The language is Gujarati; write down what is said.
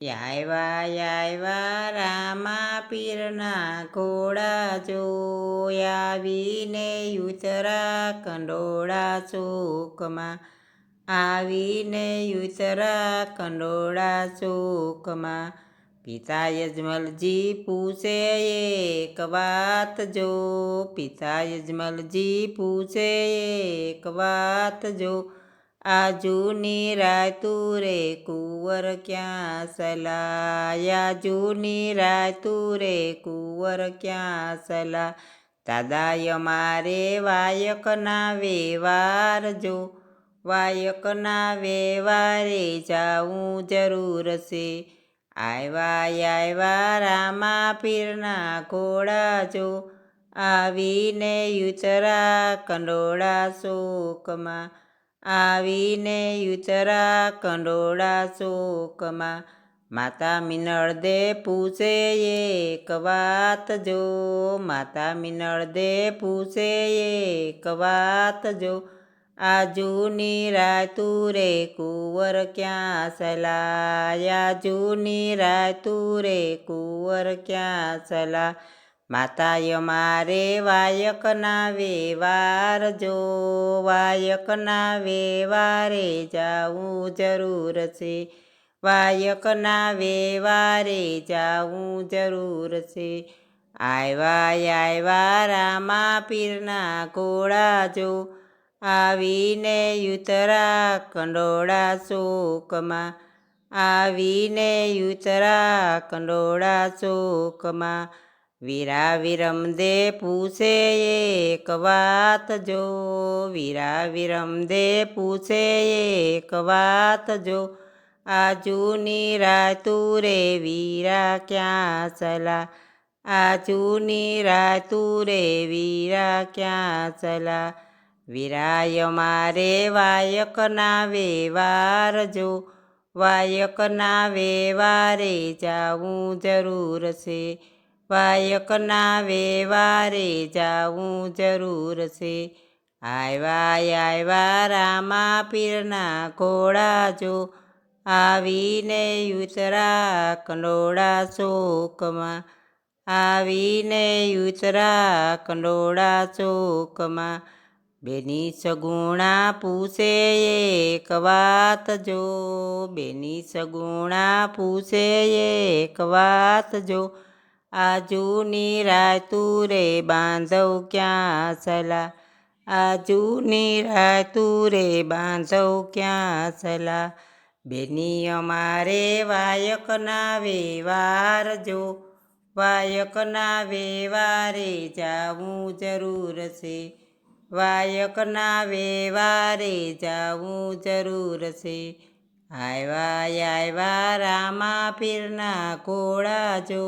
આવ્યા રામા પીરના ઘોડા જો આવીને ઉતરા કંડોળા ચોકમાં આવીને ઉતરા કંડોળા ચોકમાં પિતા યજમલજી પૂછે એક વાત જો પિતા યજમલજી પૂછે એક વાત જો આજુની રાતું રે કુંવર ક્યાં સલાયા જૂની રાતું રે કુંવર ક્યાં સલા દાદાય મારે વાયકના વ્યવહાર જો વાયકના વ્યવહારે જાવું જરૂર છે આવ્યા રામા પીરના ઘોડા જો આવીને ઉતરા કંડોળા ચોકમાં આવીને ઉતરા કંડોળા ચોકમાં માતા મિનળ દે પૂછે એક વાત જો માતા મિનળ દે પૂછે એક વાત જો આજુની રાતું રે કુંવર ક્યાં સલાયા જૂની રાતું રે કુંવર ક્યાં સલા માતાય મારે વાયકના વ્યવહાર જો વાયકના વ્યવહારે જાવું જરૂર છે વાયકના વ્યવહારે જાવું જરૂર છે આવ્યા રામા પીરના ઘોડા જો આવીને ઉતરા કંડોળા ચોકમાં આવીને ઉતરા કંડોળા ચોકમાં વીરા વિરમદે પૂછે એક વાત જો વીરા વિરમદે પૂછે એક વાત જો આજુની રાતું રે વીરા ક્યાં સલા આજુની રાતું રે વીરા ક્યાં સલા વીરાય મારે વાયકના વ્યવહાર જો વાયકના વ્યવહારે જાવું જરૂર છે વાયકના વ્યવહારે જાવું જરૂર છે આવ્યા રામા પીરના ઘોડા જો આવીને ઉતરા કંડોળા ચોકમાં આવીને ઉતરા કંડોળા ચોકમાં બેની સગુણા પૂછે એક વાત જો બેની સગુણા પૂછે એક વાત જો આજુની રાતું રે બાંધવ ક્યાં સલા આજુની રાતું રે બાંધવ ક્યાં સલા બેની અમારે વાયકના વ્યવહાર જો વાયકના વ્યવહારે જાવું જરૂર છે વાયકના વ્યવહારે જાવું જરૂર છે આવ્યા રામા પીરના ઘોડા જો